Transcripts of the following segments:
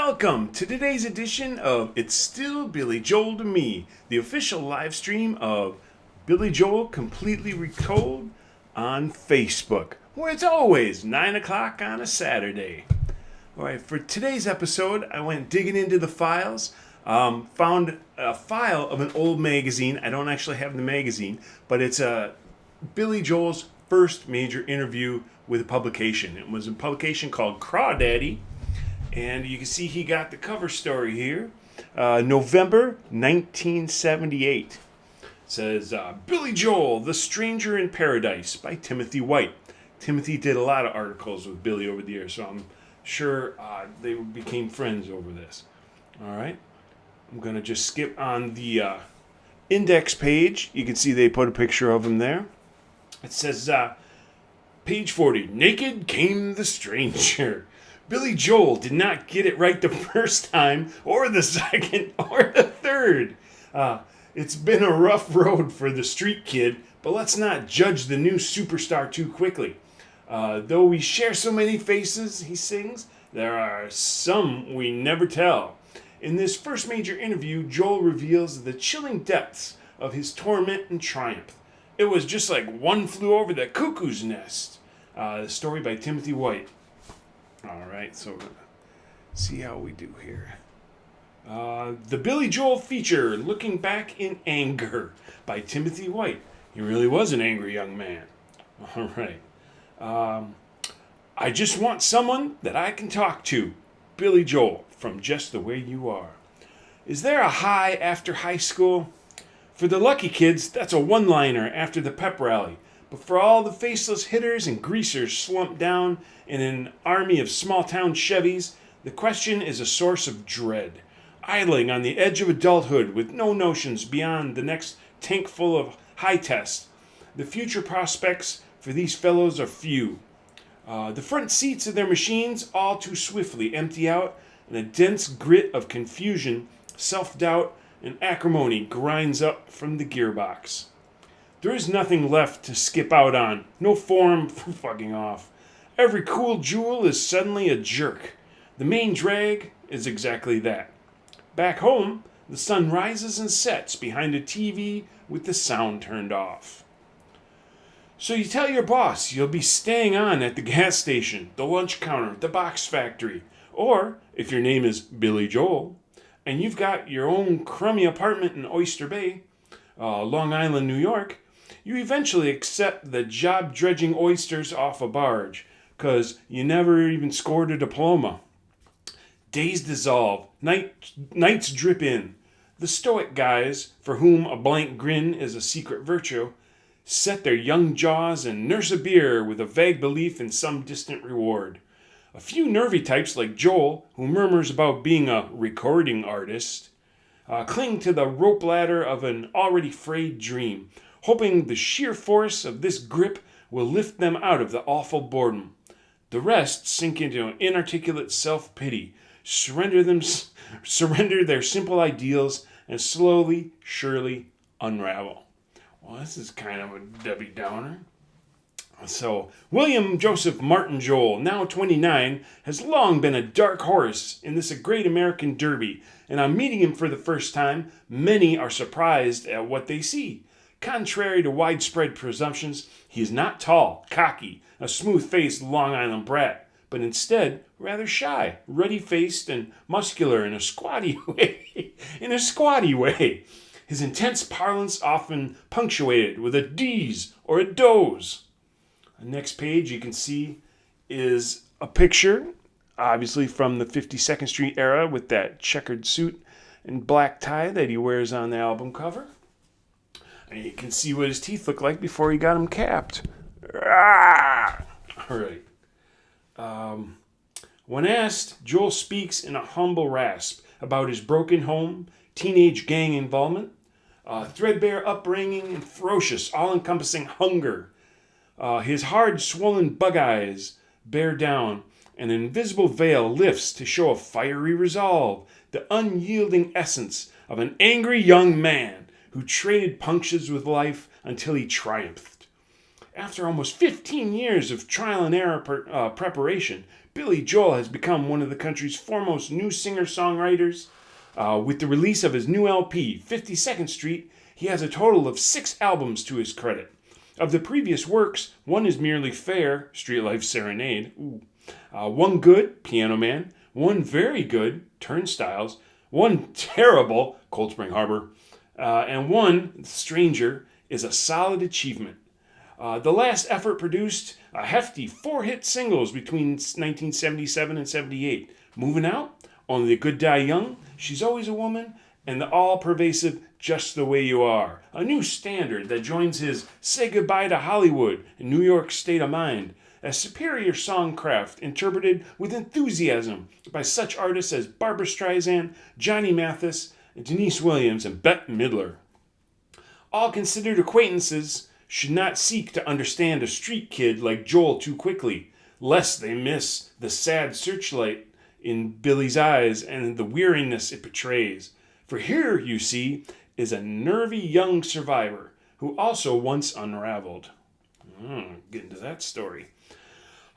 Welcome to today's edition of It's Still Billy Joel to Me, the official live stream of Billy Joel Completely Retold on Facebook, where it's always 9 o'clock on a Saturday. Alright, for today's episode, I went digging into the files, found a file of an old magazine. I don't actually have the magazine, but it's Billy Joel's first major interview with a publication. It was a publication called Crawdaddy. And you can see he got the cover story here. November 1978. It says, Billy Joel, The Stranger in Paradise by Timothy White. Timothy did a lot of articles with Billy over the years, so I'm sure they became friends over this. All right. I'm going to just skip on the index page. You can see they put a picture of him there. It says, page 40, Naked Came the Stranger. Billy Joel did not get it right the first time, or the second, or the third. It's been a rough road for the street kid, but let's not judge the new superstar too quickly. Though we share so many faces, he sings, there are some we never tell. In this first major interview, Joel reveals the chilling depths of his torment and triumph. It was just like one flew over the cuckoo's nest. The story by Timothy White. All right, so see how we do here. The Billy Joel feature, Looking Back in Anger, by Timothy White. He really was an angry young man. All right. I just want someone that I can talk to. Billy Joel, from Just the Way You Are. Is there a high after high school? For the lucky kids, that's a one-liner after the pep rally. But for all the faceless hitters and greasers slumped down in an army of small-town Chevys, the question is a source of dread. Idling on the edge of adulthood with no notions beyond the next tank full of high tests, the future prospects for these fellows are few. The front seats of their machines all too swiftly empty out, and a dense grit of confusion, self-doubt, and acrimony grinds up from the gearbox. There is nothing left to skip out on, no forum for fucking off. Every cool jewel is suddenly a jerk. The main drag is exactly that. Back home, the sun rises and sets behind a TV with the sound turned off. So you tell your boss you'll be staying on at the gas station, the lunch counter, the box factory, or, if your name is Billy Joel, and you've got your own crummy apartment in Oyster Bay, Long Island, New York, you eventually accept the job dredging oysters off a barge, 'cause you never even scored a diploma. Days dissolve, nights drip in. The stoic guys, for whom a blank grin is a secret virtue, set their young jaws and nurse a beer with a vague belief in some distant reward. A few nervy types like Joel, who murmurs about being a recording artist, cling to the rope ladder of an already frayed dream, hoping the sheer force of this grip will lift them out of the awful boredom. The rest sink into inarticulate self-pity, surrender their simple ideals, and slowly, surely unravel. Well, this is kind of a Debbie Downer. So, William Joseph Martin Joel, now 29, has long been a dark horse in this great American derby, and on meeting him for the first time, many are surprised at what they see. Contrary to widespread presumptions, he is not tall, cocky, a smooth-faced Long Island brat, but instead rather shy, ruddy-faced, and muscular in a squatty way. His intense parlance often punctuated with a D's or a doze. The next page you can see is a picture, obviously from the 52nd Street era, with that checkered suit and black tie that he wears on the album cover. And you can see what his teeth look like before he got them capped. All right. When asked, Joel speaks in a humble rasp about his broken home, teenage gang involvement, threadbare upbringing, and ferocious, all-encompassing hunger. His hard, swollen bug eyes bear down, and an invisible veil lifts to show a fiery resolve, the unyielding essence of an angry young man who traded punctures with life until he triumphed. After almost 15 years of trial and error preparation, Billy Joel has become one of the country's foremost new singer-songwriters. With the release of his new LP, 52nd Street, he has a total of 6 albums to his credit. Of the previous works, one is merely fair, Street Life Serenade, one good, Piano Man, one very good, Turnstiles, one terrible, Cold Spring Harbor, and one, Stranger, is a solid achievement. The last effort produced a hefty 4 hit singles between 1977 and 78. Moving Out, Only the Good Die Young, She's Always a Woman, and the all-pervasive Just the Way You Are, a new standard that joins his Say Goodbye to Hollywood and New York State of Mind, a superior songcraft interpreted with enthusiasm by such artists as Barbra Streisand, Johnny Mathis, Denise Williams, and Bette Midler. All considered acquaintances should not seek to understand a street kid like Joel too quickly, lest they miss the sad searchlight in Billy's eyes and the weariness it portrays. For here, you see, is a nervy young survivor who also once unraveled. Get into that story.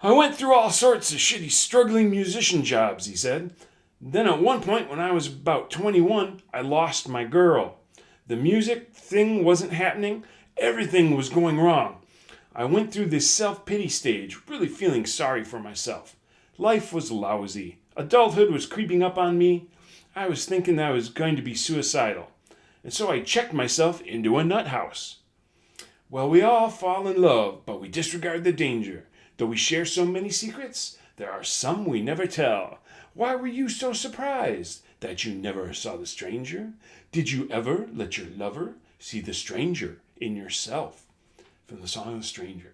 I went through all sorts of shitty, struggling musician jobs, he said. Then at one point, when I was about 21, I lost my girl. The music thing wasn't happening. Everything was going wrong. I went through this self-pity stage, really feeling sorry for myself. Life was lousy. Adulthood was creeping up on me. I was thinking I was going to be suicidal. And so I checked myself into a nut house. Well, we all fall in love, but we disregard the danger. Though we share so many secrets, there are some we never tell. Why were you so surprised that you never saw the stranger? Did you ever let your lover see the stranger in yourself? From the song The Stranger.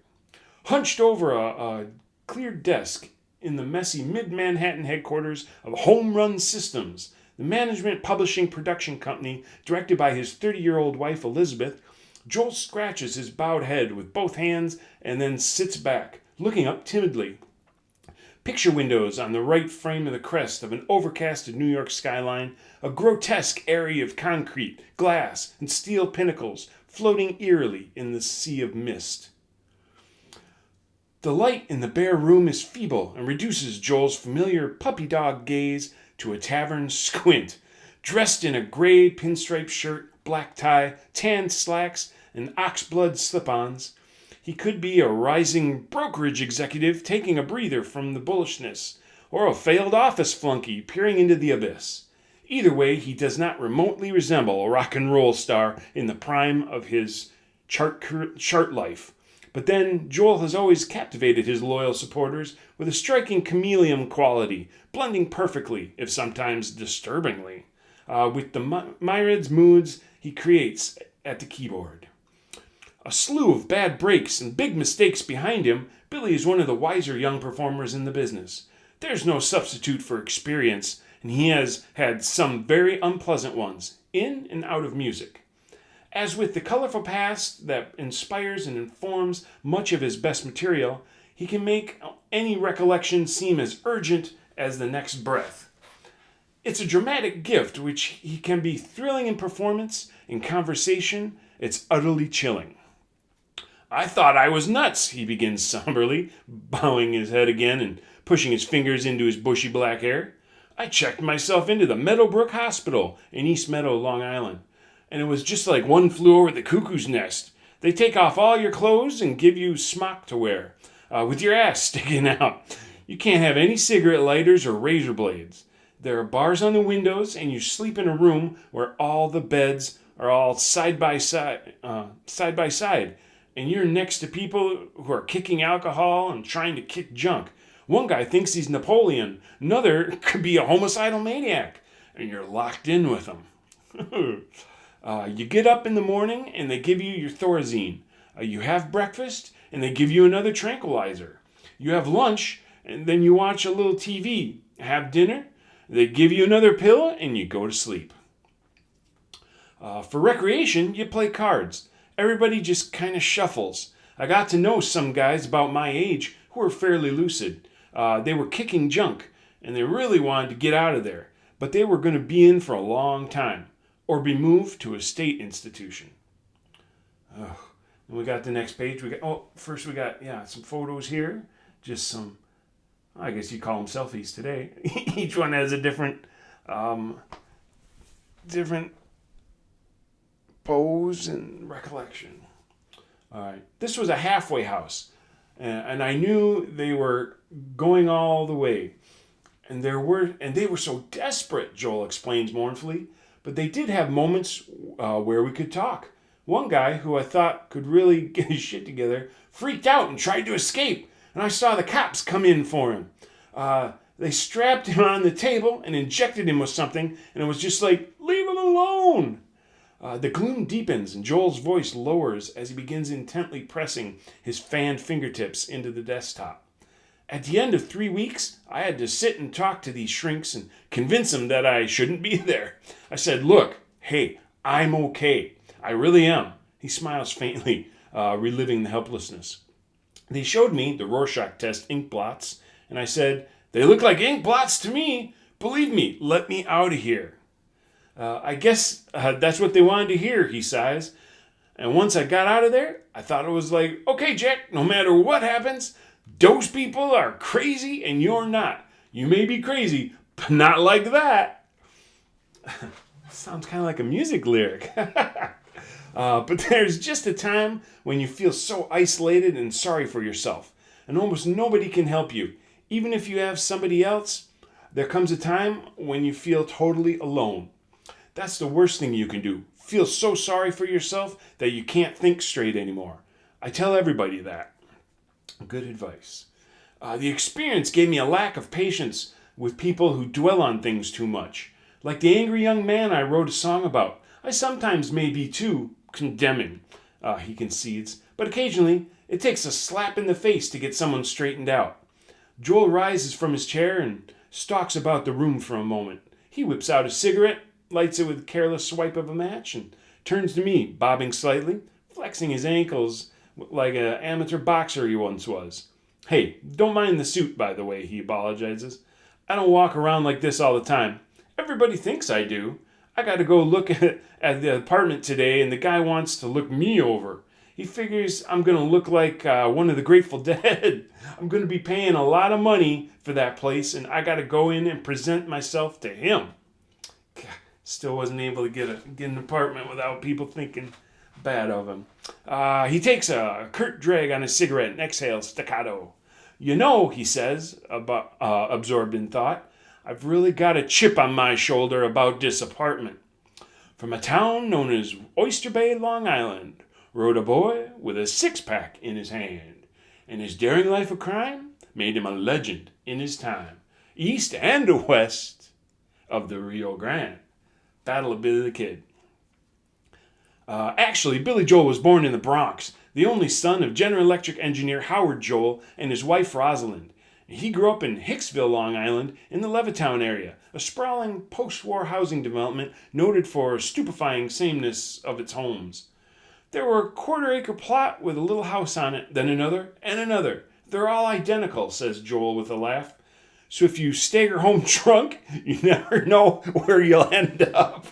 Hunched over a clear desk in the messy mid-Manhattan headquarters of Home Run Systems, the management publishing production company directed by his 30-year-old wife Elizabeth, Joel scratches his bowed head with both hands and then sits back, looking up timidly. Picture windows on the right frame of the crest of an overcasted New York skyline, a grotesque area of concrete, glass, and steel pinnacles floating eerily in the sea of mist. The light in the bare room is feeble and reduces Joel's familiar puppy dog gaze to a tavern squint. Dressed in a gray pinstripe shirt, black tie, tan slacks, and oxblood slip-ons, he could be a rising brokerage executive taking a breather from the bullishness, or a failed office flunky peering into the abyss. Either way, he does not remotely resemble a rock and roll star in the prime of his chart life. But then, Joel has always captivated his loyal supporters with a striking chameleon quality, blending perfectly, if sometimes disturbingly, with the myriad moods he creates at the keyboard. A slew of bad breaks and big mistakes behind him, Billy is one of the wiser young performers in the business. There's no substitute for experience, and he has had some very unpleasant ones, in and out of music. As with the colorful past that inspires and informs much of his best material, he can make any recollection seem as urgent as the next breath. It's a dramatic gift which he can be thrilling in performance, in conversation. It's utterly chilling. I thought I was nuts, he begins somberly, bowing his head again and pushing his fingers into his bushy black hair. I checked myself into the Meadowbrook Hospital in East Meadow, Long Island. And it was just like One Flew Over the Cuckoo's Nest. They take off all your clothes and give you smock to wear, with your ass sticking out. You can't have any cigarette lighters or razor blades. There are bars on the windows, and you sleep in a room where all the beds are all side by side, and you're next to people who are kicking alcohol and trying to kick junk. One guy thinks he's Napoleon. Another could be a homicidal maniac, and you're locked in with him. You get up in the morning and they give you your Thorazine. You have breakfast and they give you another tranquilizer. You have lunch and then you watch a little TV. Have dinner, they give you another pill and you go to sleep. For recreation, you play cards. Everybody just kind of shuffles. I got to know some guys about my age who were fairly lucid. They were kicking junk and they really wanted to get out of there, but they were going to be in for a long time, or be moved to a state institution. And we got the next page. First we got, some photos here. Just some, I guess you call them selfies today. Each one has a different pose and recollection. All right. This was a halfway house. And I knew they were going all the way. And they were so desperate, Joel explains mournfully. But they did have moments where we could talk. One guy, who I thought could really get his shit together, freaked out and tried to escape. And I saw the cops come in for him. They strapped him on the table and injected him with something. And it was just like, leave him alone. The gloom deepens and Joel's voice lowers as he begins intently pressing his fanned fingertips into the desktop. At the end of 3 weeks, I had to sit and talk to these shrinks and convince them that I shouldn't be there. I said, look, hey, I'm okay. I really am. He smiles faintly, reliving the helplessness. They showed me the Rorschach test ink blots, and I said, they look like ink blots to me. Believe me, let me out of here. I guess that's what they wanted to hear, he sighs. And once I got out of there, I thought it was like, okay, Jack, no matter what happens, those people are crazy and you're not. You may be crazy, but not like that. Sounds kind of like a music lyric. But there's just a time when you feel so isolated and sorry for yourself, and almost nobody can help you. Even if you have somebody else, there comes a time when you feel totally alone. That's the worst thing you can do. Feel so sorry for yourself that you can't think straight anymore. I tell everybody that. Good advice. The experience gave me a lack of patience with people who dwell on things too much. Like the angry young man I wrote a song about. I sometimes may be too condemning, he concedes, but occasionally it takes a slap in the face to get someone straightened out. Joel rises from his chair and stalks about the room for a moment. He whips out a cigarette, lights it with a careless swipe of a match, and turns to me, bobbing slightly, flexing his ankles like an amateur boxer he once was. Hey, don't mind the suit, by the way, he apologizes. I don't walk around like this all the time. Everybody thinks I do. I got to go look at the apartment today, and the guy wants to look me over. He figures I'm going to look like one of the Grateful Dead. I'm going to be paying a lot of money for that place, and I got to go in and present myself to him. Still wasn't able to get an apartment without people thinking bad of him. He takes a curt drag on his cigarette and exhales staccato. You know, he says, absorbed in thought, I've really got a chip on my shoulder about this apartment. From a town known as Oyster Bay, Long Island, rode a boy with a six-pack in his hand, and his daring life of crime made him a legend in his time, east and west of the Rio Grande. Battle of Billy the Kid. Actually, Billy Joel was born in the Bronx, the only son of General Electric engineer Howard Joel and his wife Rosalind. He grew up in Hicksville, Long Island, in the Levittown area, a sprawling post-war housing development noted for stupefying sameness of its homes. There were a quarter-acre plot with a little house on it, then another, and another. They're all identical, says Joel with a laugh. So if you stagger home drunk, you never know where you'll end up.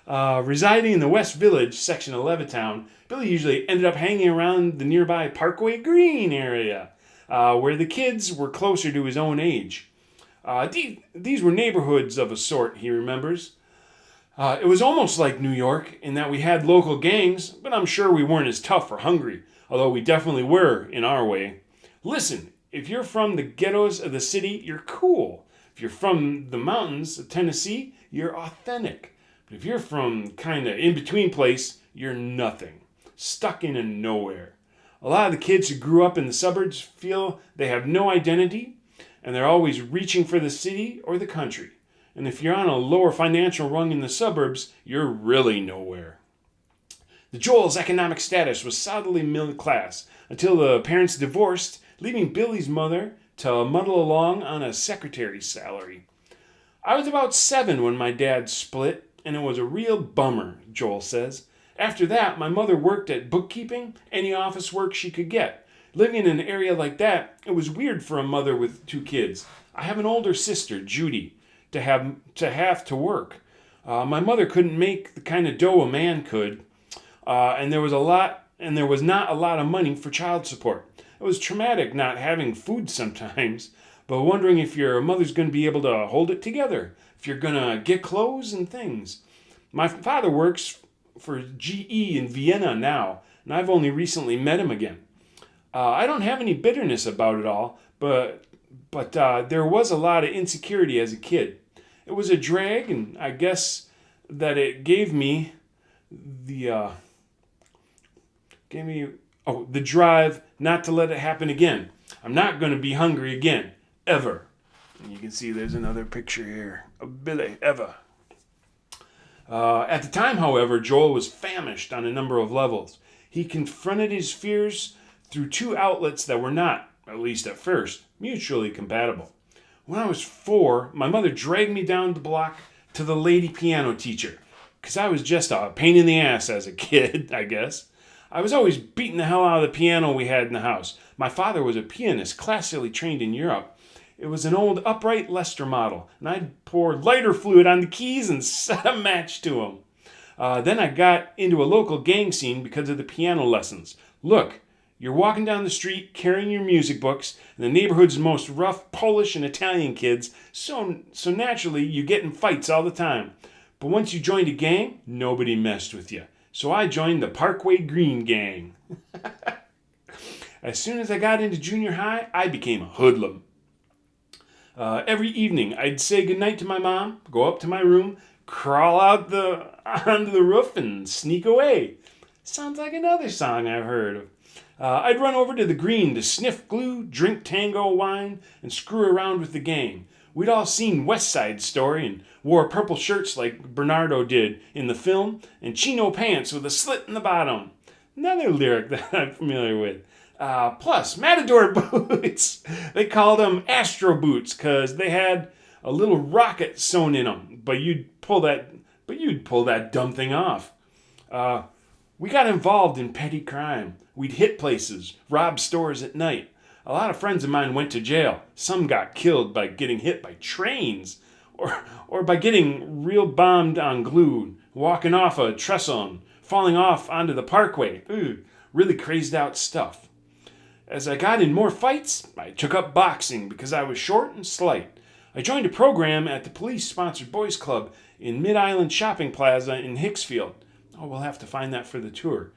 Residing in the West Village section of Levittown, Billy usually ended up hanging around the nearby Parkway Green area, where the kids were closer to his own age. These were neighborhoods of a sort, he remembers. It was almost like New York in that we had local gangs, but I'm sure we weren't as tough or hungry, although we definitely were in our way. Listen, if you're from the ghettos of the city, you're cool. If you're from the mountains of Tennessee, you're authentic. But if you're from kind of in-between place, you're nothing. Stuck in a nowhere. A lot of the kids who grew up in the suburbs feel they have no identity, and they're always reaching for the city or the country. And if you're on a lower financial rung in the suburbs, you're really nowhere. The Joel's economic status was solidly middle class until the parents divorced, leaving Billy's mother to muddle along on a secretary's salary. I was about 7 when my dad split, and it was a real bummer, Joel says. After that, my mother worked at bookkeeping, any office work she could get. Living in an area like that, it was weird for a mother with 2 kids. I have an older sister, Judy, to have to work. My mother couldn't make the kind of dough a man could, and there was a lot and there was not a lot of money for child support. It was traumatic not having food sometimes, but wondering if your mother's going to be able to hold it together, if you're going to get clothes and things. My father works for GE in Vienna now, and I've only recently met him again. I don't have any bitterness about it all, but there was a lot of insecurity as a kid. It was a drag, and I guess that it gave me the the drive not to let it happen again. I'm not going to be hungry again, ever. And you can see there's another picture here of Billy, ever. At the time, however, Joel was famished on a number of levels. He confronted his fears through two outlets that were not, at least at first, mutually compatible. When I was 4, my mother dragged me down the block to the lady piano teacher, because I was just a pain in the ass as a kid, I guess. I was always beating the hell out of the piano we had in the house. My father was a pianist, classically trained in Europe. It was an old upright Leicester model, and I'd pour lighter fluid on the keys and set a match to them. Then I got into a local gang scene because of the piano lessons. Look, you're walking down the street carrying your music books, and the neighborhood's most rough Polish and Italian kids, so naturally you get in fights all the time. But once you joined a gang, nobody messed with you. So I joined the Parkway Green Gang. As soon as I got into junior high, I became a hoodlum. Every evening, I'd say goodnight to my mom, go up to my room, crawl out onto the roof, and sneak away. Sounds like another song I've heard of. I'd run over to the green to sniff glue, drink tango wine, and screw around with the gang. We'd all seen West Side Story and wore purple shirts like Bernardo did in the film, and chino pants with a slit in the bottom. Another lyric that I'm familiar with. Plus, Matador boots. They called them Astro boots because they had a little rocket sewn in them, but you'd pull that dumb thing off. We got involved in petty crime. We'd hit places, rob stores at night. A lot of friends of mine went to jail. Some got killed by getting hit by trains or by getting real bombed on glue, walking off a trestle and falling off onto the parkway. Really crazed out stuff. As I got in more fights, I took up boxing because I was short and slight. I joined a program at the police-sponsored boys club in Mid-Island Shopping Plaza in Hicksfield. Oh, we'll have to find that for the tour.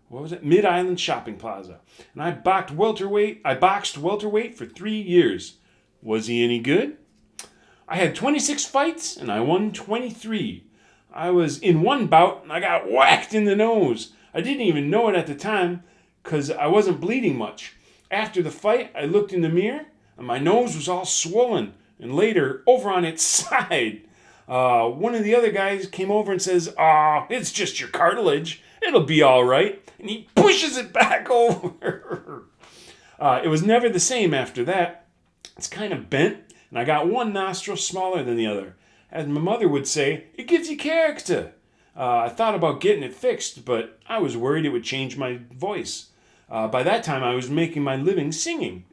What was it? Mid-Island Shopping Plaza. And I boxed welterweight for 3 years. Was he any good? I had 26 fights and I won 23. I was in one bout and I got whacked in the nose. I didn't even know it at the time because I wasn't bleeding much. After the fight, I looked in the mirror and my nose was all swollen and later over on its side. One of the other guys came over and says, it's just your cartilage. It'll be all right. And he pushes it back over. It was never the same after that. It's kind of bent, and I got one nostril smaller than the other. As my mother would say, it gives you character. I thought about getting it fixed, but I was worried it would change my voice. By that time, I was making my living singing.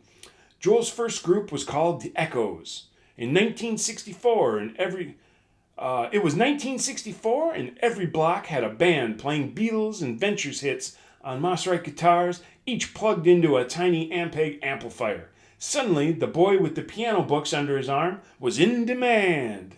Joel's first group was called The Echoes. In 1964, it was 1964, and every block had a band playing Beatles and Ventures hits on Mosrite guitars, each plugged into a tiny Ampeg amplifier. Suddenly, the boy with the piano books under his arm was in demand.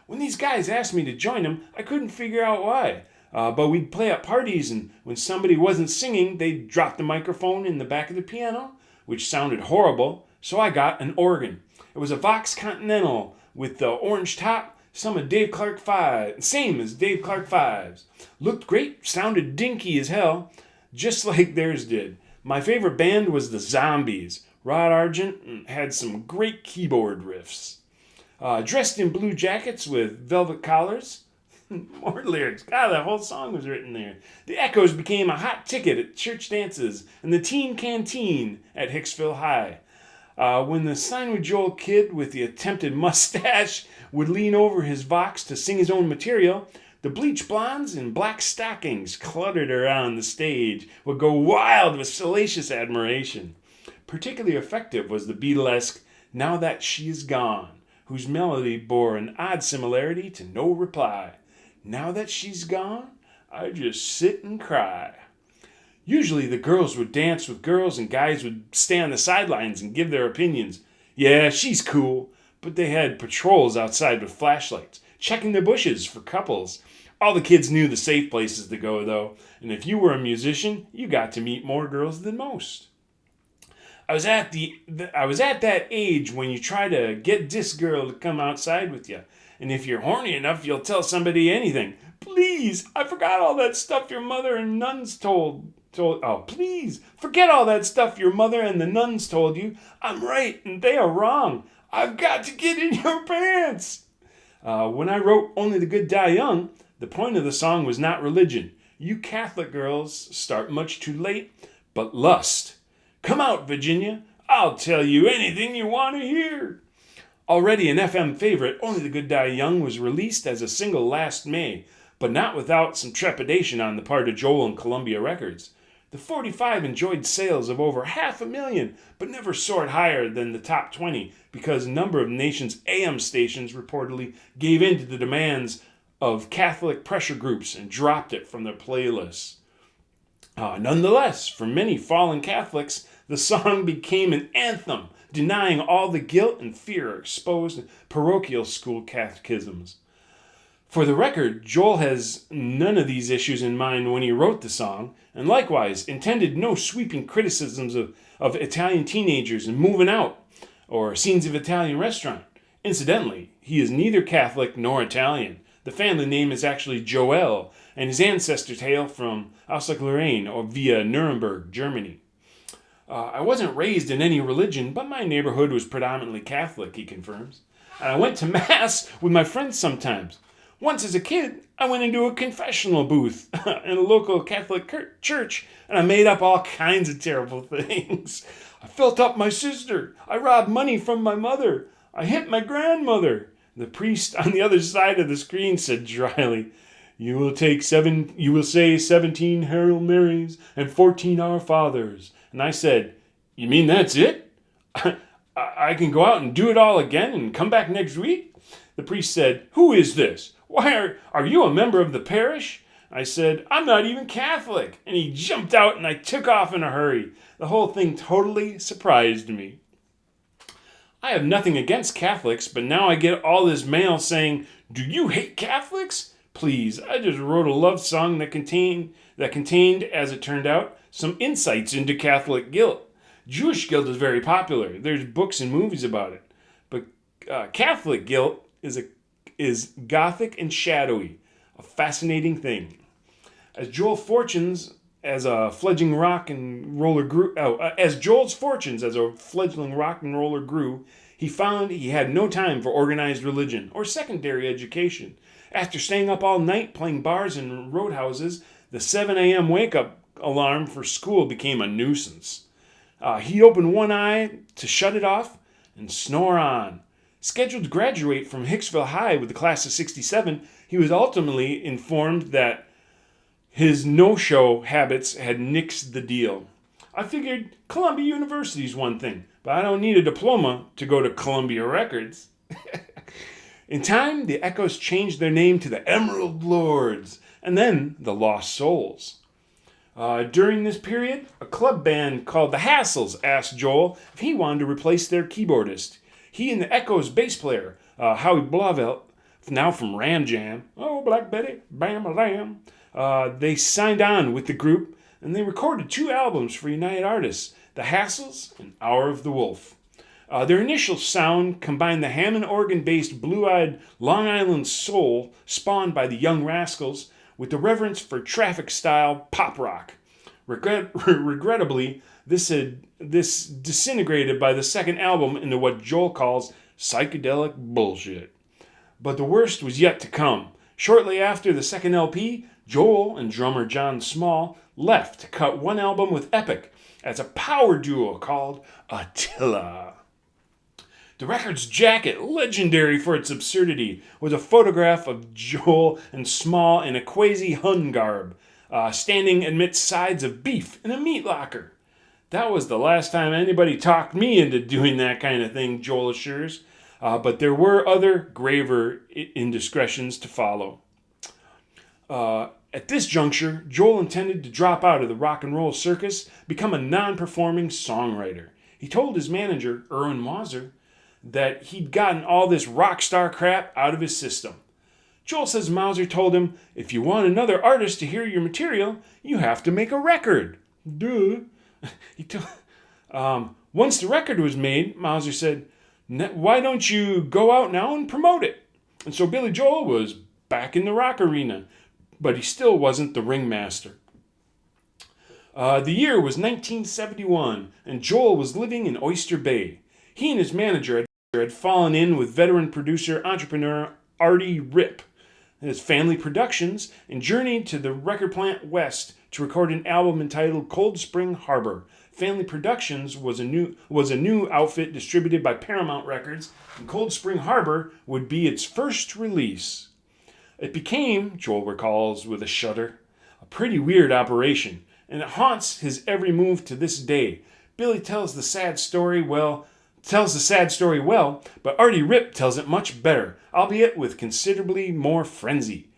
When these guys asked me to join them, I couldn't figure out why. But we'd play at parties, and when somebody wasn't singing, they'd drop the microphone in the back of the piano, which sounded horrible, so I got an organ. It was a Vox Continental with the orange top, same as Dave Clark 5's. Looked great, sounded dinky as hell, just like theirs did. My favorite band was the Zombies. Rod Argent had some great keyboard riffs. Dressed in blue jackets with velvet collars. More lyrics. God, that whole song was written there. The Echoes became a hot ticket at church dances and the teen canteen at Hicksville High. When the Sign with Joel kid with the attempted mustache would lean over his Vox to sing his own material, the bleach blondes in black stockings cluttered around the stage would go wild with salacious admiration. Particularly effective was the Beatlesque Now That She Is Gone, whose melody bore an odd similarity to No Reply. Now that she's gone, I just sit and cry. Usually the girls would dance with girls and guys would stay on the sidelines and give their opinions. Yeah, she's cool. But they had patrols outside with flashlights, checking the bushes for couples. All the kids knew the safe places to go, though, and if you were a musician, you got to meet more girls than most. I was at that age when you try to get this girl to come outside with you, and if you're horny enough, you'll tell somebody anything. Please, I forgot all that stuff your mother and nuns told. Oh, please, forget all that stuff your mother and the nuns told you. I'm right and they are wrong. I've got to get in your pants. When I wrote Only the Good Die Young, the point of the song was not religion. You Catholic girls start much too late, but lust. Come out, Virginia. I'll tell you anything you want to hear. Already an FM favorite, Only the Good Die Young was released as a single last May, but not without some trepidation on the part of Joel and Columbia Records. The 45 enjoyed sales of over 500,000, but never soared higher than the top 20 because a number of the nation's AM stations reportedly gave in to the demands of Catholic pressure groups and dropped it from their playlists. Nonetheless, for many fallen Catholics, the song became an anthem, denying all the guilt and fear exposed in parochial school catechisms. For the record, Joel has none of these issues in mind when he wrote the song, and likewise intended no sweeping criticisms of Italian teenagers and moving out, or scenes of Italian restaurant. Incidentally, he is neither Catholic nor Italian. The family name is actually Joel, and his ancestors hail from Alsace-Lorraine or via Nuremberg, Germany. I wasn't raised in any religion, but my neighborhood was predominantly Catholic, he confirms. And I went to Mass with my friends sometimes. Once as a kid, I went into a confessional booth in a local Catholic church, and I made up all kinds of terrible things. I felt up my sister. I robbed money from my mother. I hit my grandmother. The priest on the other side of the screen said dryly, You will say 17 Hail Marys and 14 Our Fathers. And I said, You mean that's it? I can go out and do it all again and come back next week? The priest said, Who is this? Why, are you a member of the parish? I said, I'm not even Catholic. And he jumped out and I took off in a hurry. The whole thing totally surprised me. I have nothing against Catholics, but now I get all this mail saying, Do you hate Catholics? Please, I just wrote a love song that contained, as it turned out, some insights into Catholic guilt. Jewish guilt is very popular. There's books and movies about it. But Catholic guilt is gothic and shadowy, a fascinating thing. As Joel's fortunes as a fledgling rock and roller grew, he found he had no time for organized religion or secondary education. After staying up all night playing bars and roadhouses, the 7 a.m. wake-up alarm for school became a nuisance. He opened one eye to shut it off and snore on. Scheduled to graduate from Hicksville High with the class of 67, he was ultimately informed that his no-show habits had nixed the deal. I figured Columbia University's one thing, but I don't need a diploma to go to Columbia Records. In time, the Echoes changed their name to the Emerald Lords, and then the Lost Souls. During this period, a club band called the Hassles asked Joel if he wanted to replace their keyboardist. He and the Echoes bass player, Howie Blauvelt, now from Ram Jam, oh, Black Betty, Bam-a-lam, they signed on with the group, and they recorded 2 albums for United Artists, The Hassles and Hour of the Wolf. Their initial sound combined the Hammond organ-based blue-eyed Long Island soul spawned by the Young Rascals with the reverence for traffic-style pop rock. Regrettably, this disintegrated by the second album into what Joel calls psychedelic bullshit. But the worst was yet to come. Shortly after the second LP, Joel and drummer John Small left to cut one album with Epic as a power duo called Attila. The record's jacket, legendary for its absurdity, was a photograph of Joel and Small in a quasi-Hun garb, standing amidst sides of beef in a meat locker. That was the last time anybody talked me into doing that kind of thing, Joel assures. But there were other graver indiscretions to follow. At this juncture, Joel intended to drop out of the rock and roll circus, become a non-performing songwriter. He told his manager, Erwin Mauser, that he'd gotten all this rock star crap out of his system. Joel says Mauser told him, if you want another artist to hear your material, you have to make a record. Duh. Once the record was made, Mauser said, why don't you go out now and promote it? And so Billy Joel was back in the rock arena, but he still wasn't the ringmaster. The year was 1971, and Joel was living in Oyster Bay. He and his manager had fallen in with veteran producer entrepreneur Artie Ripp, his Family Productions, and journeyed to the record plant west to record an album entitled Cold Spring Harbor. Family Productions was a new outfit distributed by Paramount Records, and Cold Spring Harbor would be its first release. It became, Joel recalls with a shudder, a pretty weird operation, and it haunts his every move to this day. Billy tells the sad story well, but Artie Ripp tells it much better, albeit with considerably more frenzy.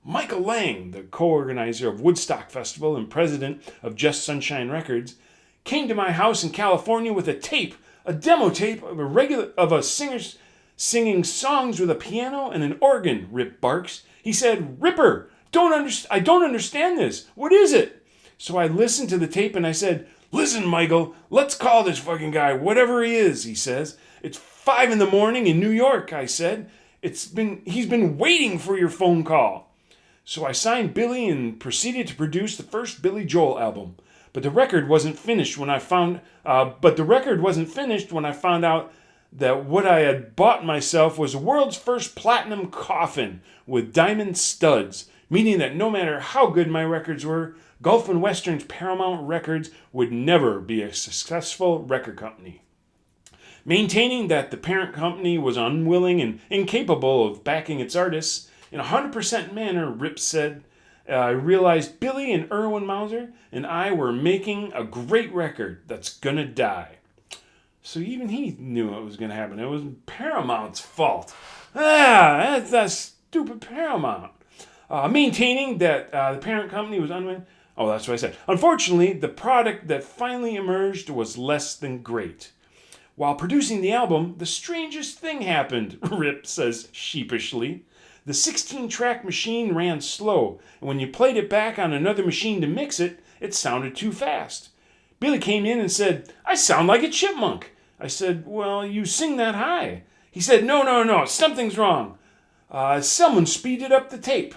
Michael Lang, the co-organizer of Woodstock Festival and president of Just Sunshine Records, came to my house in California with a demo tape of a singer singing songs with a piano and an organ, Rip barks. He said, Ripper, I don't understand this. What is it? So I listened to the tape and I said, listen, Michael, let's call this fucking guy whatever he is, he says. It's 5 a.m. in New York, I said. He's been waiting for your phone call. So I signed Billy and proceeded to produce the first Billy Joel album. But the record wasn't finished when I found out that what I had bought myself was the world's first platinum coffin with diamond studs, meaning that no matter how good my records were, Gulf and Western's Paramount Records would never be a successful record company. Maintaining that the parent company was unwilling and incapable of backing its artists, in a 100% manner, Rip said, I realized Billy and Erwin Mauser and I were making a great record that's gonna die. So even he knew it was gonna happen. It was Paramount's fault. That's stupid Paramount. Maintaining that the parent company was unwilling. Oh, that's what I said. Unfortunately, the product that finally emerged was less than great. While producing the album, the strangest thing happened, Rip says sheepishly. The 16-track machine ran slow, and when you played it back on another machine to mix it, it sounded too fast. Billy came in and said, I sound like a chipmunk. I said, well, you sing that high. He said, no, something's wrong. Someone speeded up the tape.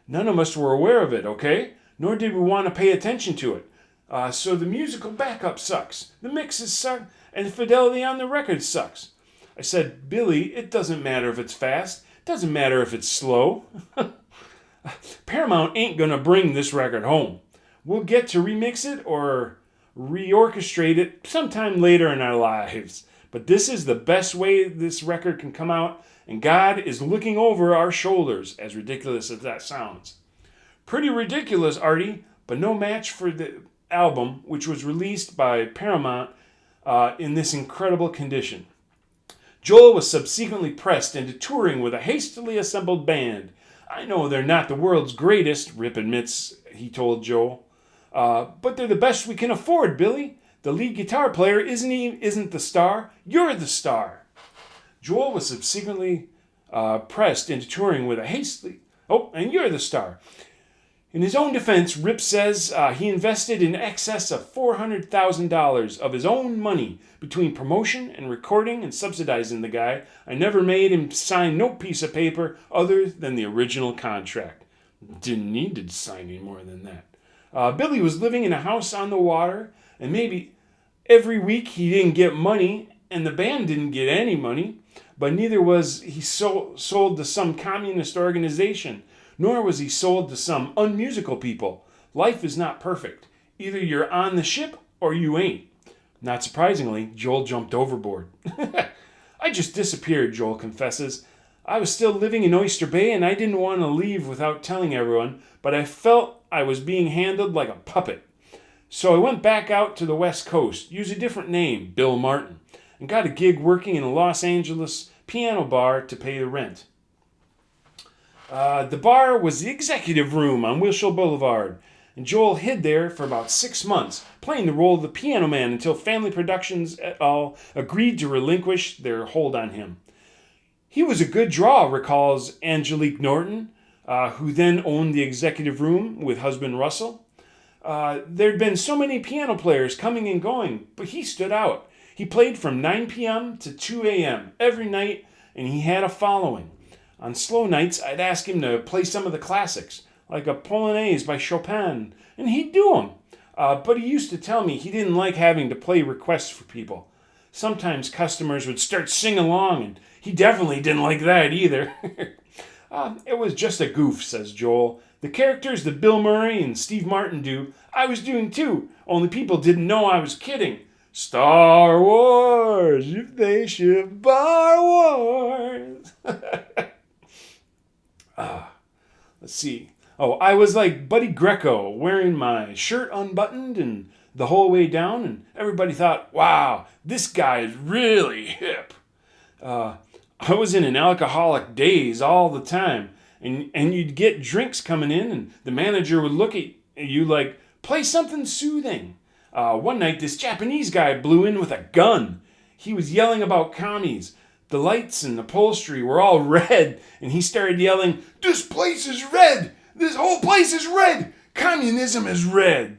None of us were aware of it, okay? Nor did we want to pay attention to it. So the musical backup sucks. The mixes suck, and the fidelity on the record sucks. I said, Billy, it doesn't matter if it's fast. Doesn't matter if it's slow. Paramount ain't gonna bring this record home. We'll get to remix it or reorchestrate it sometime later in our lives. But this is the best way this record can come out, and God is looking over our shoulders, as ridiculous as that sounds. Pretty ridiculous, Artie, but no match for the album, which was released by Paramount in this incredible condition. Joel was subsequently pressed into touring with a hastily assembled band. I know they're not the world's greatest, Rip admits, he told Joel. But they're the best we can afford, Billy. The lead guitar player isn't the star. You're the star. Joel was subsequently pressed into touring with a hastily... Oh, and you're the star. In his own defense, Rip says he invested in excess of $400,000 of his own money between promotion and recording and subsidizing the guy. I never made him sign no piece of paper other than the original contract. Didn't need to sign any more than that. Billy was living in a house on the water, and maybe every week he didn't get money, and the band didn't get any money, but neither was he sold to some communist organization. Nor was he sold to some unmusical people. Life is not perfect. Either you're on the ship or you ain't. Not surprisingly, Joel jumped overboard. I just disappeared, Joel confesses. I was still living in Oyster Bay and I didn't want to leave without telling everyone, but I felt I was being handled like a puppet. So I went back out to the West Coast, used a different name, Bill Martin, and got a gig working in a Los Angeles piano bar to pay the rent. The bar was the executive room on Wilshire Boulevard, and Joel hid there for about 6 months, playing the role of the piano man until Family Productions et al. Agreed to relinquish their hold on him. He was a good draw, recalls Angelique Norton, who then owned the executive room with husband Russell. There'd been so many piano players coming and going, but he stood out. He played from 9 p.m. to 2 a.m. every night, and he had a following. On slow nights, I'd ask him to play some of the classics, like a Polonaise by Chopin, and he'd do them. But he used to tell me he didn't like having to play requests for people. Sometimes customers would start singing along, and he definitely didn't like that either. It was just a goof, says Joel. The characters that Bill Murray and Steve Martin do, I was doing too, only people didn't know I was kidding. Star Wars, if they ship Bar Wars. Let's see. Oh, I was like Buddy Greco, wearing my shirt unbuttoned and the whole way down, and everybody thought, wow, this guy is really hip. I was in an alcoholic daze all the time, and you'd get drinks coming in, and the manager would look at you like, play something soothing. One night, this Japanese guy blew in with a gun. He was yelling about commies. The lights and upholstery were all red, and he started yelling, "This place is red! This whole place is red! Communism is red!"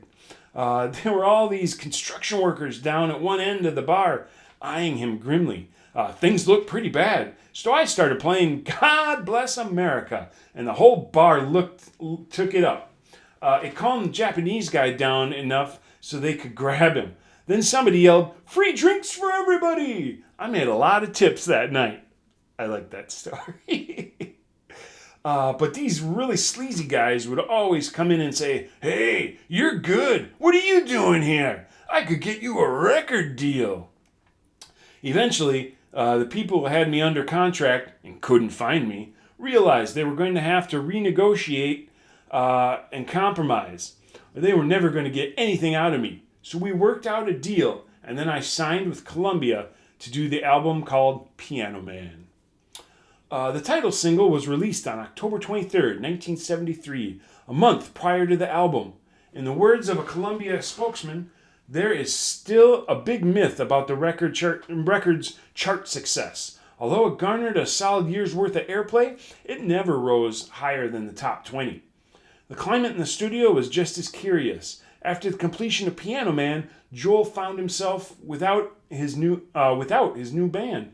There were all these construction workers down at one end of the bar, eyeing him grimly. Things looked pretty bad, so I started playing God Bless America, and the whole bar took it up. It calmed the Japanese guy down enough so they could grab him. Then somebody yelled, "Free drinks for everybody!" I made a lot of tips that night. I like that story. But these really sleazy guys would always come in and say, "Hey, you're good. What are you doing here? I could get you a record deal." Eventually, the people who had me under contract and couldn't find me realized they were going to have to renegotiate and compromise. They were never going to get anything out of me. So we worked out a deal, and then I signed with Columbia to do the album called Piano Man. The title single was released on October 23rd, 1973, a month prior to the album. In the words of a Columbia spokesman, there is still a big myth about the record's chart success. Although it garnered a solid year's worth of airplay, it never rose higher than the top 20. The climate in the studio was just as curious. After the completion of Piano Man, Joel found himself without his new band.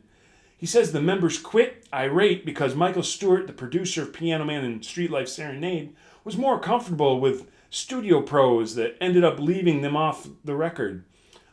He says the members quit, irate, because Michael Stewart, the producer of Piano Man and Street Life Serenade, was more comfortable with studio pros that ended up leaving them off the record.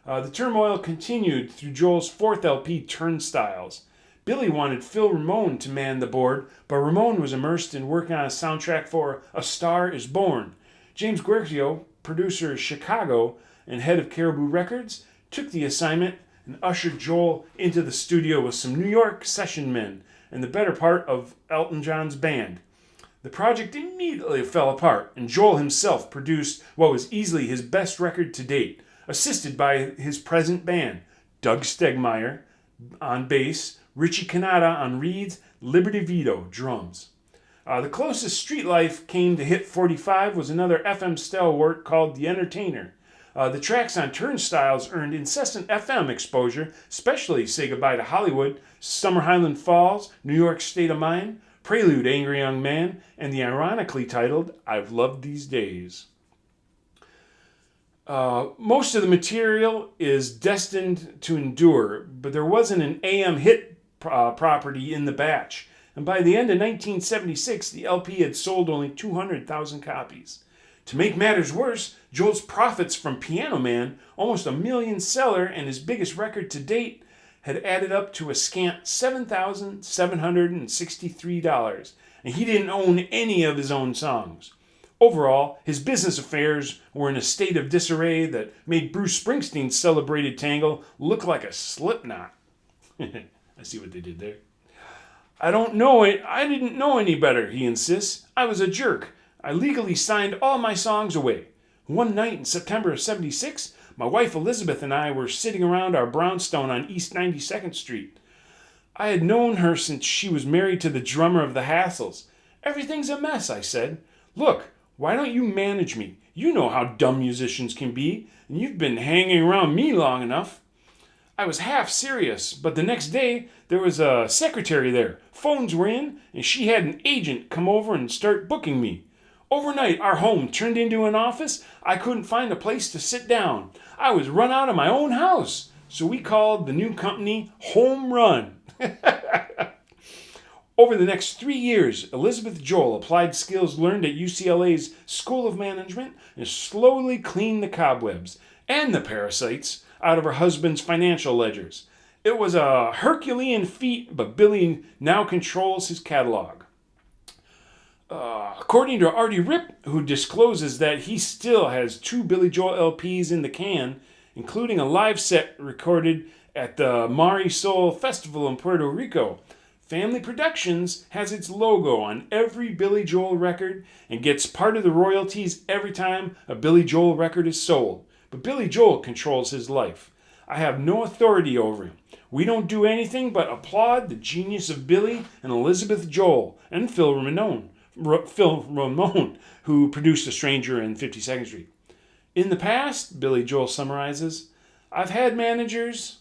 The turmoil continued through Joel's fourth LP, Turnstiles. Billy wanted Phil Ramone to man the board, but Ramone was immersed in working on a soundtrack for A Star Is Born. James Guercio, producer of Chicago and head of Caribou Records, took the assignment and ushered Joel into the studio with some New York session men and the better part of Elton John's band. The project immediately fell apart, and Joel himself produced what was easily his best record to date, assisted by his present band, Doug Stegmeyer on bass, Richie Cannata on reeds, Liberty Vito drums. The closest Street Life came to hit 45 was another FM stalwart called The Entertainer. The tracks on Turnstiles earned incessant FM exposure, especially Say Goodbye to Hollywood, Summer Highland Falls, New York State of Mind, Prelude, Angry Young Man, and the ironically titled I've Loved These Days. Most of the material is destined to endure, but there wasn't an AM hit property in the batch, and by the end of 1976, the LP had sold only 200,000 copies. To make matters worse, Joel's profits from Piano Man, almost a million seller and his biggest record to date, had added up to a scant $7,763, and he didn't own any of his own songs. Overall, his business affairs were in a state of disarray that made Bruce Springsteen's celebrated tangle look like a slip knot. I see what they did there. I didn't know any better, he insists. I was a jerk. I legally signed all my songs away. One night in September of 76, my wife Elizabeth and I were sitting around our brownstone on East 92nd Street. I had known her since she was married to the drummer of the Hassles, Everything's a mess, I said. Look, why don't you manage me? You know how dumb musicians can be, and you've been hanging around me long enough. I was half serious, but the next day there was a secretary there. Phones were in, and she had an agent come over and start booking me. Overnight, our home turned into an office. I couldn't find a place to sit down. I was run out of my own house. So we called the new company Home Run. Over the next 3 years, Elizabeth Joel applied skills learned at UCLA's School of Management and slowly cleaned the cobwebs and the parasites out of her husband's financial ledgers. It was a Herculean feat, but Billy now controls his catalog. According to Artie Ripp, who discloses that he still has 2 Billy Joel LPs in the can, including a live set recorded at the Mari Sol Festival in Puerto Rico. Family Productions has its logo on every Billy Joel record and gets part of the royalties every time a Billy Joel record is sold. But Billy Joel controls his life. I have no authority over him. We don't do anything but applaud the genius of Billy and Elizabeth Joel and Phil Ramone, who produced A Stranger in 52nd Street. In the past, Billy Joel summarizes, I've had managers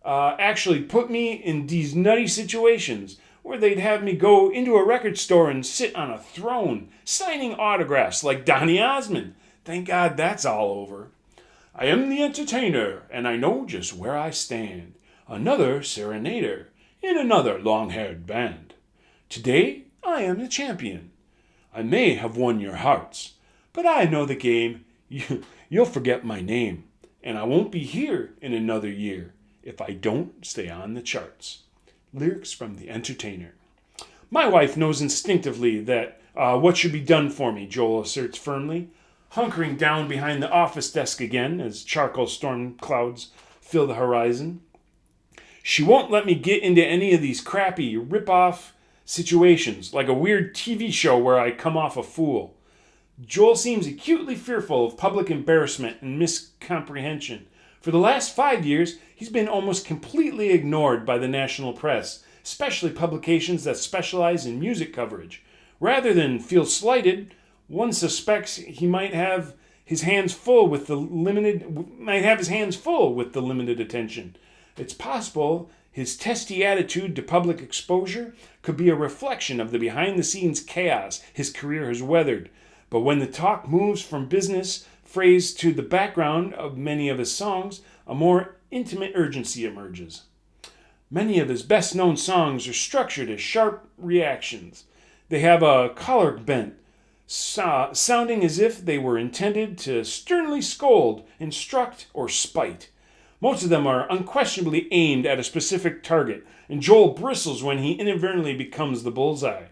actually put me in these nutty situations where they'd have me go into a record store and sit on a throne, signing autographs like Donny Osmond. Thank God that's all over. I am the entertainer, and I know just where I stand. Another serenader in another long-haired band. Today, I am the champion. I may have won your hearts, but I know the game. You'll forget my name, and I won't be here in another year if I don't stay on the charts. Lyrics from The Entertainer. My wife knows instinctively that what should be done for me, Joel asserts firmly, hunkering down behind the office desk again as charcoal storm clouds fill the horizon. She won't let me get into any of these crappy rip-off situations, like a weird TV show where I come off a fool. Joel seems acutely fearful of public embarrassment and miscomprehension. For the last 5 years, he's been almost completely ignored by the national press, especially publications that specialize in music coverage. Rather than feel slighted, one suspects he might have his hands full with the limited attention. It's possible his testy attitude to public exposure could be a reflection of the behind-the-scenes chaos his career has weathered. But when the talk moves from business phrase to the background of many of his songs, a more intimate urgency emerges. Many of his best-known songs are structured as sharp reactions. They have a choleric bent, sounding as if they were intended to sternly scold, instruct, or spite. Most of them are unquestionably aimed at a specific target, and Joel bristles when he inadvertently becomes the bullseye.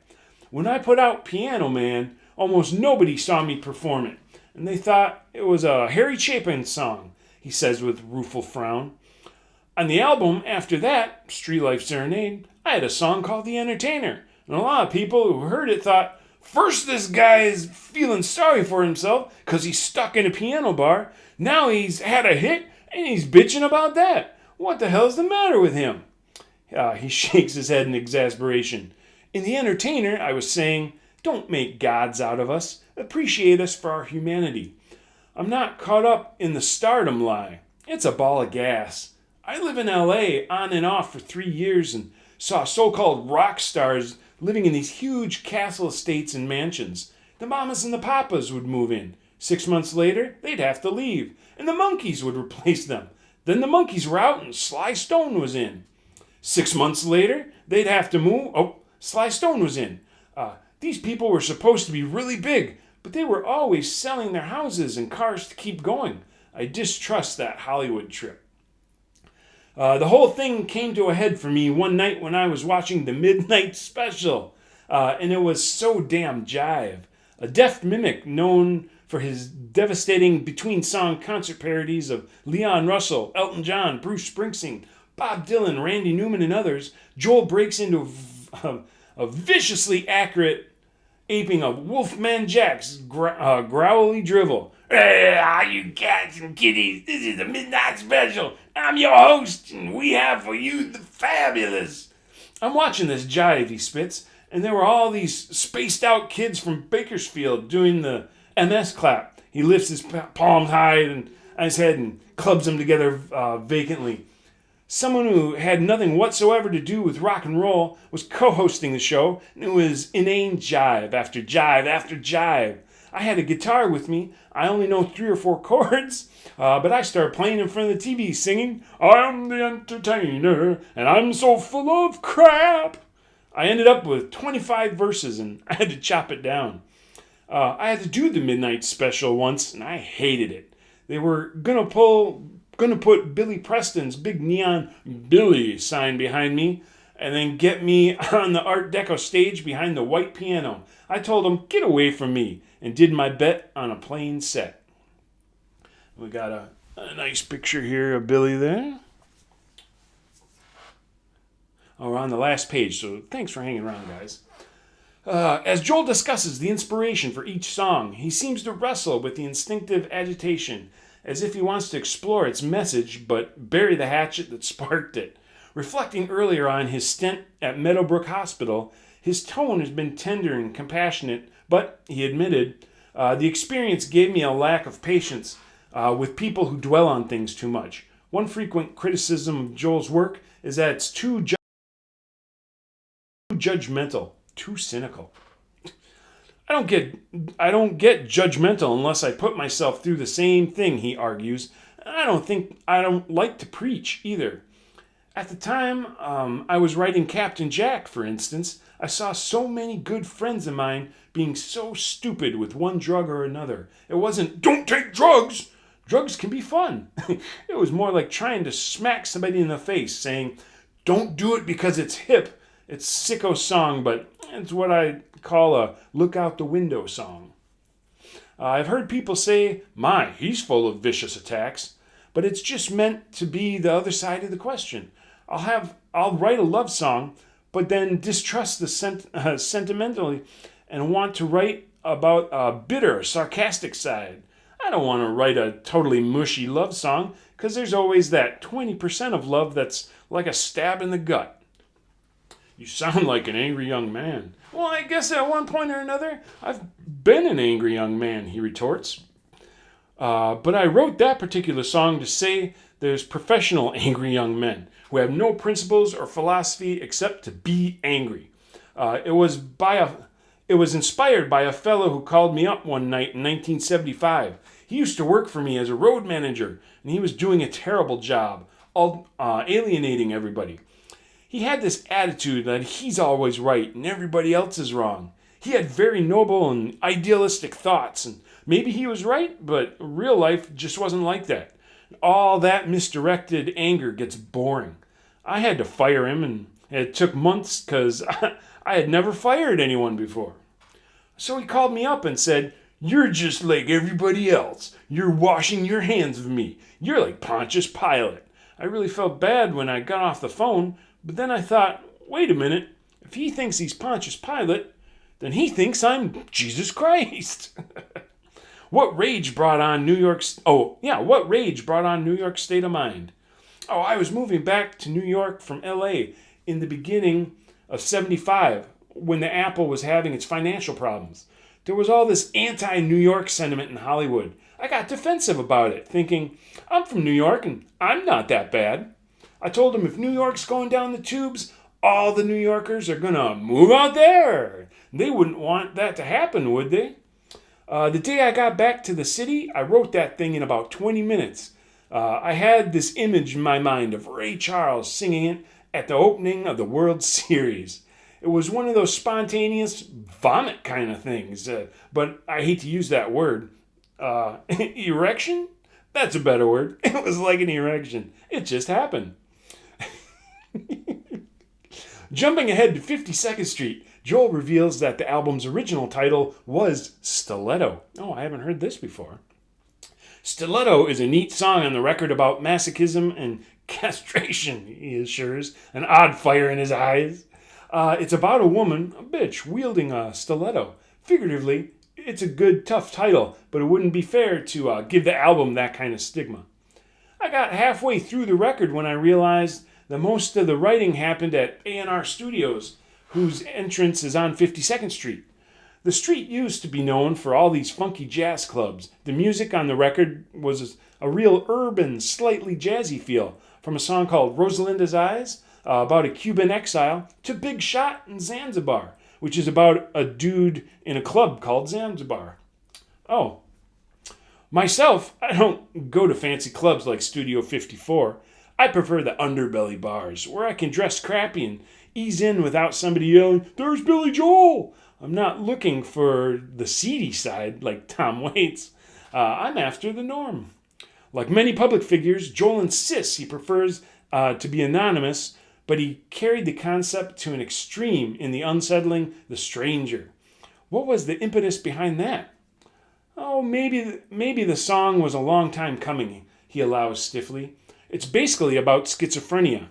When I put out Piano Man, almost nobody saw me perform it, and they thought it was a Harry Chapin song, he says with rueful frown. On the album after that, Street Life Serenade, I had a song called The Entertainer, and a lot of people who heard it thought, first this guy is feeling sorry for himself because he's stuck in a piano bar, now he's had a hit and he's bitching about that. What the hell's the matter with him? He shakes his head in exasperation. In The Entertainer, I was saying, don't make gods out of us. Appreciate us for our humanity. I'm not caught up in the stardom lie. It's a ball of gas. I live in L.A. on and off for 3 years and saw so-called rock stars living in these huge castle estates and mansions. The mamas and the papas would move in. 6 months later, they'd have to leave, and the Monkees would replace them. Then the Monkees were out and Sly Stone was in. 6 months later, they'd have to move. Oh, Sly Stone was in. These people were supposed to be really big, but they were always selling their houses and cars to keep going. I distrust that Hollywood trip. The whole thing came to a head for me one night when I was watching the Midnight Special, and it was so damn jive. A deft mimic known for his devastating between-song concert parodies of Leon Russell, Elton John, Bruce Springsteen, Bob Dylan, Randy Newman, and others, Joel breaks into a viciously accurate aping of Wolfman Jack's growly drivel. Hey, all you cats and kitties, this is the Midnight Special. I'm your host, and we have for you the fabulous. I'm watching this jive he spits, And there were all these spaced out kids from Bakersfield doing the MS clap. He lifts his palms high on his head and clubs them together vacantly. Someone who had nothing whatsoever to do with rock and roll was co-hosting the show, and it was inane jive after jive after jive. I had a guitar with me. I only know 3 or 4 chords, but I started playing in front of the TV singing, "I'm the entertainer, and I'm so full of crap." I ended up with 25 verses, and I had to chop it down. I had to do the midnight special once, and I hated it. They were gonna put Billy Preston's big neon Billy sign behind me, and then get me on the Art Deco stage behind the white piano. I told them, "Get away from me," and did my bet on a plain set. We got a nice picture here of Billy there. Oh, we're on the last page, so thanks for hanging around, guys. As Joel discusses the inspiration for each song, he seems to wrestle with the instinctive agitation, as if he wants to explore its message but bury the hatchet that sparked it. Reflecting earlier on his stint at Meadowbrook Hospital, his tone has been tender and compassionate, but, he admitted, the experience gave me a lack of patience with people who dwell on things too much. One frequent criticism of Joel's work is that it's too judgmental, too cynical. I don't get judgmental unless I put myself through the same thing, he argues. I don't like to preach either. At the time I was writing Captain Jack, for instance, I saw so many good friends of mine being so stupid with one drug or another. It wasn't, "Don't take drugs! Drugs can be fun." It was more like trying to smack somebody in the face, saying, "Don't do it because it's hip. It's sicko song, but it's what I call a look out the window song." I've heard people say, "My, he's full of vicious attacks," but it's just meant to be the other side of the question. I'll write a love song, but then distrust the sentimentally and want to write about a bitter, sarcastic side. I don't want to write a totally mushy love song, because there's always that 20% of love that's like a stab in the gut. "You sound like an angry young man." "Well, I guess at one point or another, I've been an angry young man," he retorts. But I wrote that particular song to say there's professional angry young men who have no principles or philosophy except to be angry. It was inspired by a fellow who called me up one night in 1975. He used to work for me as a road manager, and he was doing a terrible job, alienating everybody. He had this attitude that he's always right and everybody else is wrong. He had very noble and idealistic thoughts, and maybe he was right, but real life just wasn't like that. All that misdirected anger gets boring. I had to fire him, and it took months because I had never fired anyone before. So he called me up and said, "You're just like everybody else. You're washing your hands of me. You're like Pontius Pilate." I really felt bad when I got off the phone, but then I thought, wait a minute, if he thinks he's Pontius Pilate, then he thinks I'm Jesus Christ. What rage brought on New York State of Mind? I was moving back to New York from LA in the beginning of 75 when the Apple was having its financial problems. There was all this anti-New York sentiment in Hollywood. I got defensive about it, thinking, I'm from New York and I'm not that bad. I told them if New York's going down the tubes, all the New Yorkers are going to move out there. They wouldn't want that to happen, would they? The day I got back to the city, I wrote that thing in about 20 minutes. I had this image in my mind of Ray Charles singing it at the opening of the World Series. It was one of those spontaneous vomit kind of things, but I hate to use that word. Erection? That's a better word. It was like an erection. It just happened. Jumping ahead to 52nd Street, Joel reveals that the album's original title was Stiletto. I haven't heard this before. Stiletto is a neat song on the record about masochism and castration, he assures, an odd fire in his eyes. It's about a woman, a bitch, wielding a stiletto. Figuratively, it's a good, tough title, but it wouldn't be fair to give the album that kind of stigma. I got halfway through the record when I realized that most of the writing happened at A&R Studios, whose entrance is on 52nd Street. The street used to be known for all these funky jazz clubs. The music on the record was a real urban, slightly jazzy feel, from a song called Rosalinda's Eyes, about a Cuban exile, to Big Shot in Zanzibar, which is about a dude in a club called Zanzibar. Oh. Myself, I don't go to fancy clubs like Studio 54. I prefer the underbelly bars, where I can dress crappy and ease in without somebody yelling, "There's Billy Joel!" I'm not looking for the seedy side like Tom Waits. I'm after the norm. Like many public figures, Joel insists he prefers to be anonymous, but he carried the concept to an extreme in the unsettling The Stranger. What was the impetus behind that? Oh, maybe the song was a long time coming, he allows stiffly. It's basically about schizophrenia.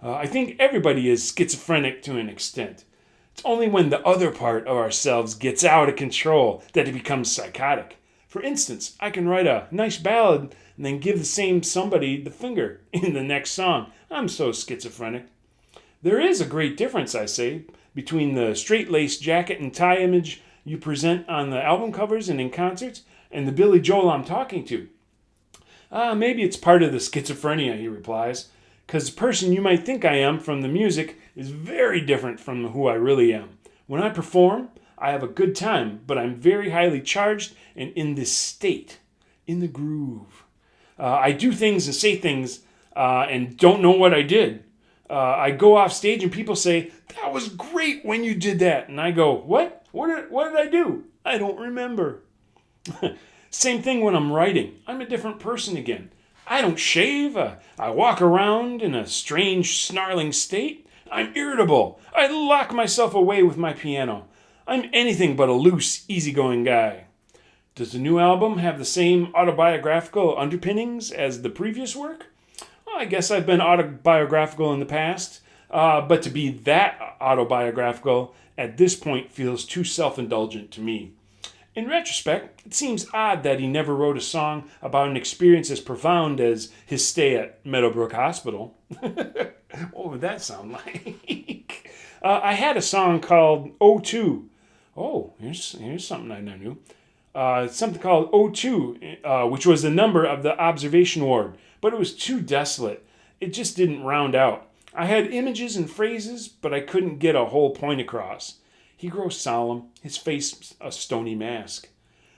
I think everybody is schizophrenic to an extent. It's only when the other part of ourselves gets out of control that it becomes psychotic. For instance, I can write a nice ballad and then give the same somebody the finger in the next song. I'm so schizophrenic. There is a great difference, I say, between the straight-laced jacket and tie image you present on the album covers and in concerts and the Billy Joel I'm talking to. Maybe it's part of the schizophrenia, he replies, because the person you might think I am from the music is very different from who I really am. When I perform, I have a good time, but I'm very highly charged and in this state, in the groove. I do things and say things and don't know what I did. I go off stage and people say, "That was great when you did that." And I go, "What? What did I do? I don't remember." Same thing when I'm writing. I'm a different person again. I don't shave. I walk around in a strange, snarling state. I'm irritable. I lock myself away with my piano. I'm anything but a loose, easygoing guy. Does the new album have the same autobiographical underpinnings as the previous work? Well, I guess I've been autobiographical in the past, but to be that autobiographical at this point feels too self-indulgent to me. In retrospect, it seems odd that he never wrote a song about an experience as profound as his stay at Meadowbrook Hospital. What would that sound like? I had a song called O2. Oh, here's something I never knew. Something called O2, which was the number of the observation ward, but it was too desolate. It just didn't round out. I had images and phrases, but I couldn't get a whole point across. He grows solemn, his face a stony mask.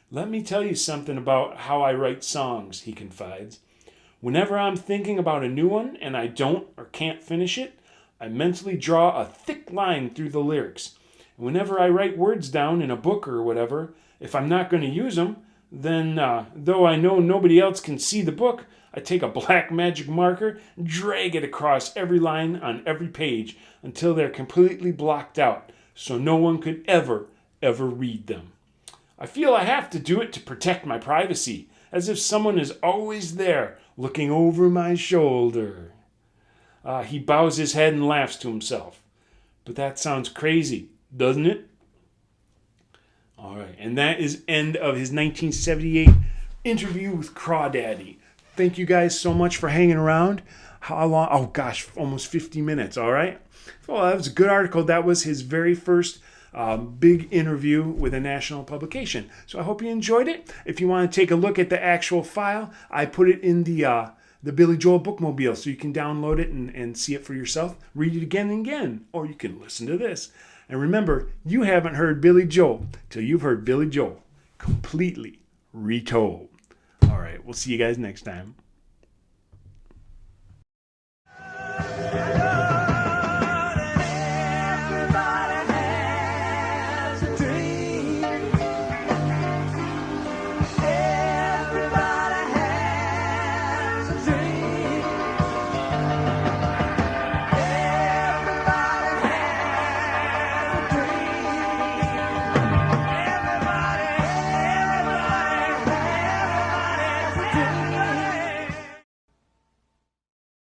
"Let me tell you something about how I write songs," he confides. "Whenever I'm thinking about a new one and I don't or can't finish it, I mentally draw a thick line through the lyrics. And whenever I write words down in a book or whatever, if I'm not going to use them, then, though I know nobody else can see the book, I take a black magic marker and drag it across every line on every page until they're completely blocked out, so no one could ever read them. I feel I have to do it to protect my privacy, as if someone is always there looking over my shoulder." He bows his head and laughs to himself. But that sounds crazy, doesn't it? All right, and that is end of his 1978 interview with Crawdaddy. Thank you guys so much for hanging around. How long? Oh gosh, almost 50 minutes, all right? Well, that was a good article. That was his very first big interview with a national publication. So I hope you enjoyed it. If you want to take a look at the actual file, I put it in the Billy Joel Bookmobile, so you can download it and see it for yourself. Read it again and again, or you can listen to this. And remember, you haven't heard Billy Joel till you've heard Billy Joel completely retold. All right, we'll see you guys next time.